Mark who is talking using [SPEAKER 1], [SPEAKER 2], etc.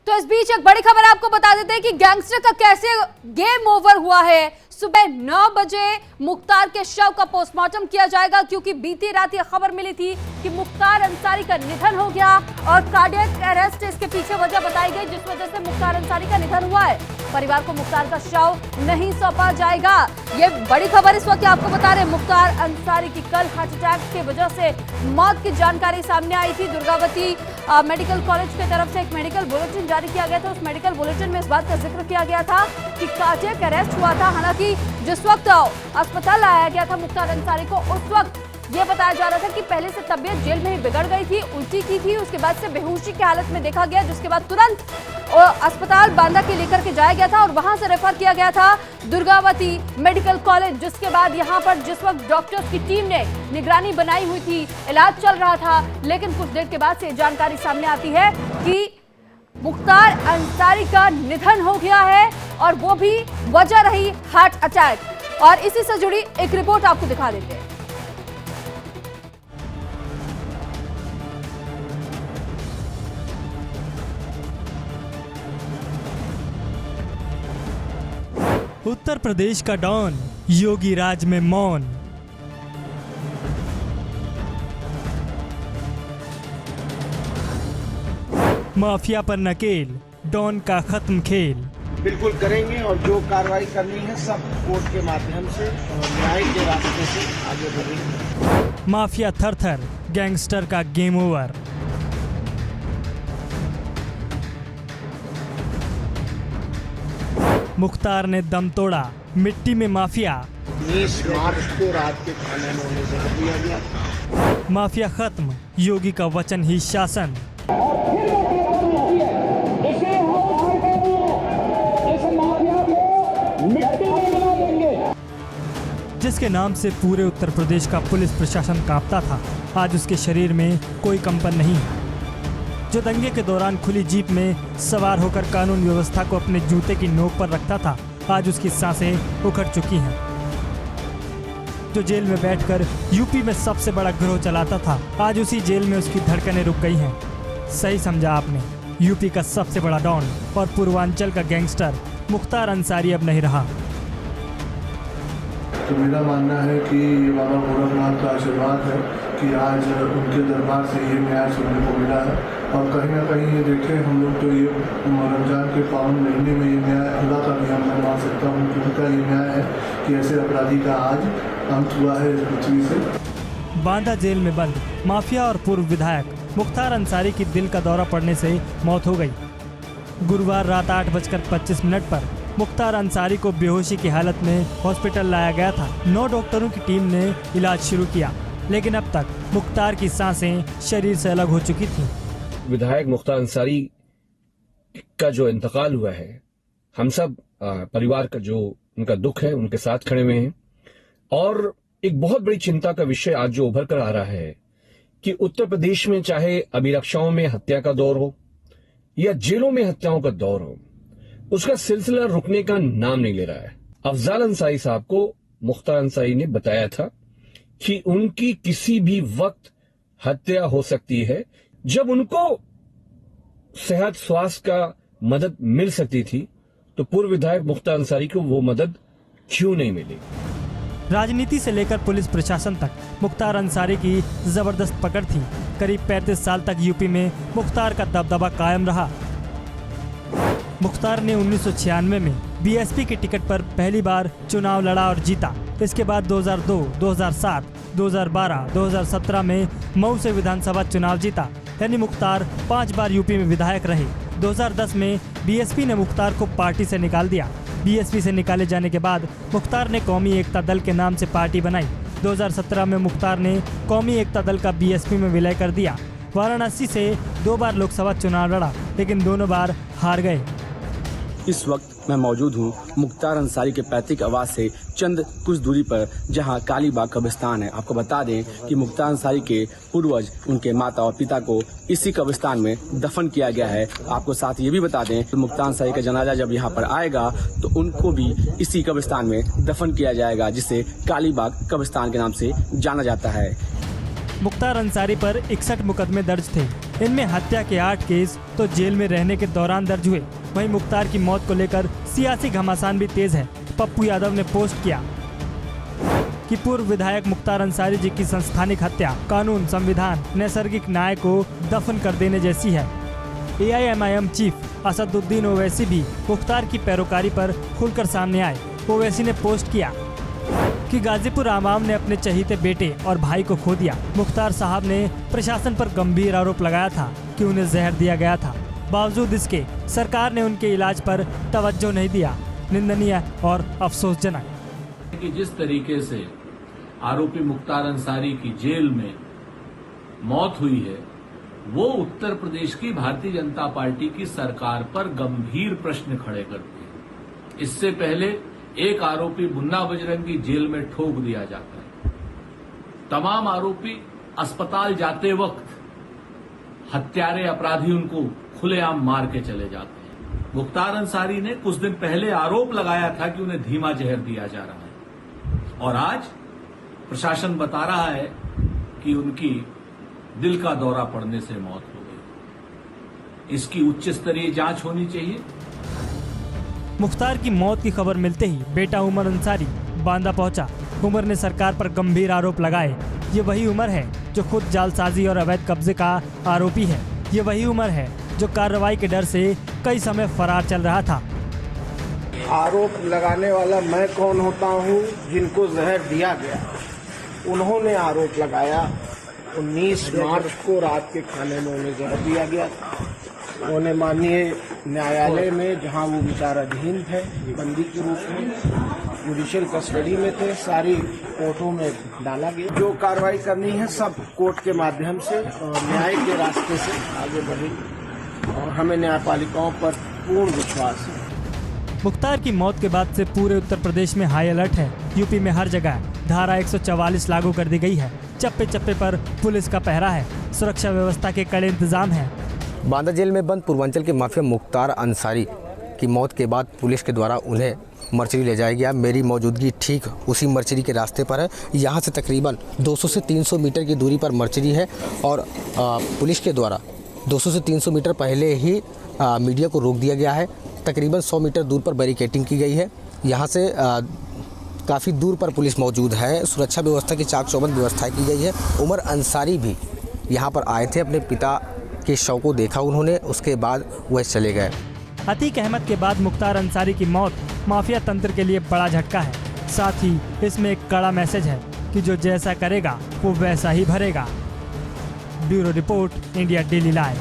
[SPEAKER 1] तो इस बीच एक बड़ी खबर आपको बता देते हैं कि गैंगस्टर का कैसे गेम ओवर हुआ है। सुबह 9 बजे मुख्तार के शव का पोस्टमार्टम किया जाएगा, क्योंकि बीती रात यह खबर मिली थी कि मुख्तार अंसारी का निधन हो गया और कार्डियक अरेस्ट इसके पीछे वजह बताई गई, जिस वजह से मुख्तार अंसारी का निधन हुआ है। परिवार को मुख्तार का शव नहीं सौंपा जाएगा। ये बड़ी खबर इस वक्त आपको बता रहे। मुख्तार अंसारी की कल हार्ट अटैक की वजह से मौत की जानकारी सामने आई थी। दुर्गावती मेडिकल कॉलेज की तरफ से एक मेडिकल बुलेटिन जारी किया गया था। उस मेडिकल बुलेटिन में इस बात का जिक्र किया गया था कि कार्डियक अरेस्ट हुआ था। हालांकि जिस वक्त अस्पताल लाया गया था मुख्तार अंसारी को, उस वक्त ये बताया जा रहा था कि पहले से तबीयत जेल में ही बिगड़ गई थी, उल्टी की थी, उसके बाद से बेहोशी की हालत में देखा गया, जिसके बाद तुरंत अस्पताल बांदा के लेकर के जाया गया था और वहां से रेफर किया गया था दुर्गावती मेडिकल कॉलेज। जिसके बाद यहां पर जिस वक्त डॉक्टर्स की टीम ने निगरानी बनाई हुई थी, इलाज चल रहा था, लेकिन कुछ देर के बाद से जानकारी सामने आती है कि मुख्तार अंसारी का निधन हो गया है और वो भी वजह रही हार्ट अटैक। और इसी से जुड़ी एक रिपोर्ट आपको दिखा देते हैं।
[SPEAKER 2] उत्तर प्रदेश का डॉन योगी राज में मौन। माफिया पर नकेल, डॉन का खत्म खेल।
[SPEAKER 3] बिल्कुल करेंगे और जो कार्रवाई करनी है सब कोर्ट के माध्यम से और न्याय के रास्ते से आगे बढ़ेंगे।
[SPEAKER 2] माफिया थर-थर, गैंगस्टर का गेम ओवर। मुख्तार ने दम तोड़ा, मिट्टी में माफिया।
[SPEAKER 3] 19 मार्च को रात के खाने में उन्हें जहर दिया गया।
[SPEAKER 2] माफिया खत्म, योगी का वचन ही शासन। जिसके नाम से पूरे उत्तर प्रदेश का पुलिस प्रशासन कांपता था, आज उसके शरीर में कोई कंपन नहीं है। जो दंगे के दौरान खुली जीप में सवार होकर कानून व्यवस्था को अपने जूते की नोक पर रखता था, आज उसकी सांसें उखड़ चुकी हैं। जो जेल में बैठकर यूपी में सबसे बड़ा गिरोह चलाता था, आज उसी जेल में उसकी धड़कनें रुक गई हैं। सही समझा आपने, यूपी का सबसे बड़ा डॉन और पूर्वांचल का गैंगस्टर मुख्तार अंसारी अब नहीं रहा।
[SPEAKER 4] तो मेरा मानना है कि ये बाबा भोलानाथ का आशीर्वाद है कि आज उनके दरबार से ये न्याय सुनने को मिला है। और कहीं ना कहीं ये देखें हम लोग, तो ये रमजान के पावन महीने में ये न्याय अल्लाह का भी हम मैं मान सकता हूँ कि उनका ये न्याय है कि ऐसे अपराधी का आज अंत हुआ है इस पृथ्वी से।
[SPEAKER 2] बांदा जेल में बंद माफिया और पूर्व विधायक मुख्तार अंसारी की दिल का दौरा पड़ने से मौत हो गई। गुरुवार रात 8:25 पर मुख्तार अंसारी को बेहोशी की हालत में हॉस्पिटल लाया गया था। 9 डॉक्टरों की टीम ने इलाज शुरू किया, लेकिन अब तक मुख्तार की सांसें शरीर से अलग हो चुकी थीं।
[SPEAKER 5] विधायक मुख्तार अंसारी का जो इंतकाल हुआ है, हम सब परिवार का जो उनका दुख है, उनके साथ खड़े हुए हैं। और एक बहुत बड़ी चिंता का विषय आज जो उभर कर आ रहा है कि उत्तर प्रदेश में चाहे अभिरक्षाओं में हत्या का दौर हो या जेलों में हत्याओं का दौर हो, उसका सिलसिला रुकने का नाम नहीं ले रहा है। अफजाल अंसारी साहब को मुख्तार अंसारी ने बताया था कि उनकी किसी भी वक्त हत्या हो सकती है। जब उनको सेहत स्वास्थ्य का मदद मिल सकती थी, तो पूर्व विधायक मुख्तार अंसारी को वो मदद क्यों नहीं मिली?
[SPEAKER 2] राजनीति से लेकर पुलिस प्रशासन तक मुख्तार अंसारी की जबरदस्त पकड़ थी। करीब 35 साल तक यूपी में मुख्तार का दबदबा कायम रहा। मुख्तार ने 1996 में बीएसपी के टिकट पर पहली बार चुनाव लड़ा और जीता। इसके बाद 2002, 2007, 2012, 2017 में मऊ से विधानसभा चुनाव जीता। यानी मुख्तार 5 बार यूपी में विधायक रहे। 2010 में बीएसपी ने मुख्तार को पार्टी से निकाल दिया। बीएसपी से निकाले जाने के बाद मुख्तार ने कौमी एकता दल के नाम से पार्टी बनाई। 2017 में मुख्तार ने कौमी एकता दल का बीएसपी में विलय कर दिया। वाराणसी से 2 बार लोकसभा चुनाव लड़ा, लेकिन दोनों बार हार गए।
[SPEAKER 6] इस वक्त मैं मौजूद हूँ मुख्तार अंसारी के पैतृक आवास से चंद कुछ दूरी पर, जहां कालीबाग कब्रिस्तान है। आपको बता दें कि मुख्तार अंसारी के पूर्वज, उनके माता और पिता को इसी कब्रिस्तान में दफन किया गया है। आपको साथ ये भी बता दें कि मुख्तार अंसारी का जनाजा जब यहाँ पर आएगा तो उनको भी इसी कब्रिस्तान में दफन किया जाएगा, जिसे कालीबाग कब्रिस्तान के नाम से जाना जाता है।
[SPEAKER 2] मुख्तार अंसारी पर 61 मुकदमे दर्ज थे। इनमें हत्या के 8 केस तो जेल में रहने के दौरान दर्ज हुए। वहीं मुख्तार की मौत को लेकर सियासी घमासान भी तेज है। पप्पू यादव ने पोस्ट किया कि पूर्व विधायक मुख्तार अंसारी जी की संस्थानिक हत्या कानून, संविधान, नैसर्गिक न्याय को दफन कर देने जैसी है। AIMIM चीफ असदुद्दीन ओवैसी भी मुख्तार की पैरोकारी पर खुलकर सामने आए। ओवैसी ने पोस्ट किया कि गाजीपुर आवाम ने अपने चहीते बेटे और भाई को खो दिया। मुख्तार साहब ने प्रशासन पर गंभीर आरोप लगाया था कि उन्हें जहर दिया गया था। बावजूद इसके सरकार ने उनके इलाज पर तवज्जो नहीं दिया। निंदनीय और अफसोसजनक
[SPEAKER 7] कि जिस तरीके से आरोपी मुख्तार अंसारी की जेल में मौत हुई है, वो उत्तर प्रदेश की भारतीय जनता पार्टी की सरकार पर गंभीर प्रश्न खड़े करती है। इससे पहले एक आरोपी मुन्ना बजरंगी जेल में ठोक दिया जाता है। तमाम आरोपी अस्पताल जाते वक्त हत्यारे अपराधी उनको खुलेआम मार के चले जाते हैं। मुख्तार अंसारी ने कुछ दिन पहले आरोप लगाया था कि उन्हें धीमा जहर दिया जा रहा है, और आज प्रशासन बता रहा है कि उनकी दिल का दौरा पड़ने से मौत हो गई। इसकी उच्च स्तरीय जांच होनी चाहिए।
[SPEAKER 2] मुख्तार की मौत की खबर मिलते ही बेटा उमर अंसारी बांदा पहुंचा। उमर ने सरकार पर गंभीर आरोप लगाए। ये वही उमर है जो खुद जालसाजी और अवैध कब्जे का आरोपी है। ये वही उमर है जो कार्रवाई के डर से कई समय फरार चल रहा था।
[SPEAKER 3] आरोप लगाने वाला मैं कौन होता हूँ? जिनको जहर दिया गया उन्होंने आरोप लगाया। 19 मार्च को रात के खाने में उन्हें जहर दिया गया था। उन्हें माननीय न्यायालय में, जहां वो विचाराधीन थे बंदी के रूप में, जुडिशियल कस्टडी में थे, सारी कोर्टों में डाला गया। जो कार्रवाई करनी है सब कोर्ट के माध्यम से और न्याय के रास्ते से आगे बढ़ेगी, और हमें न्यायपालिकाओं पर पूर्ण विश्वास है।
[SPEAKER 2] मुख्तार की मौत के बाद से पूरे उत्तर प्रदेश में हाई अलर्ट है। यूपी में हर जगह धारा 144 लागू कर दी गई है। चप्पे चप्पे पर पुलिस का पहरा है। सुरक्षा व्यवस्था के कड़े इंतजाम हैं।
[SPEAKER 8] बांदा जेल में बंद पूर्वांचल के माफिया मुख्तार अंसारी की मौत के बाद पुलिस के द्वारा उन्हें मर्चरी ले जाया गया। मेरी मौजूदगी ठीक उसी मर्चरी के रास्ते पर है। यहाँ से तकरीबन 200 से 300 मीटर की दूरी पर मर्चरी है, और पुलिस के द्वारा 200 से 300 मीटर पहले ही मीडिया को रोक दिया गया है। तकरीबन 100 मीटर दूर पर बैरिकेडिंग की गई है। यहाँ से काफ़ी दूर पर पुलिस मौजूद है। सुरक्षा व्यवस्था की चाक चौबंद व्यवस्था की गई है। उमर अंसारी भी यहाँ पर आए थे, अपने पिता के शव को देखा उन्होंने, उसके बाद वह चले गए।
[SPEAKER 2] अतीक अहमद के बाद मुख्तार अंसारी की मौत माफिया तंत्र के लिए बड़ा झटका है। साथ ही इसमें एक कड़ा मैसेज है कि जो जैसा करेगा वो वैसा ही भरेगा। Bureau report, India daily live.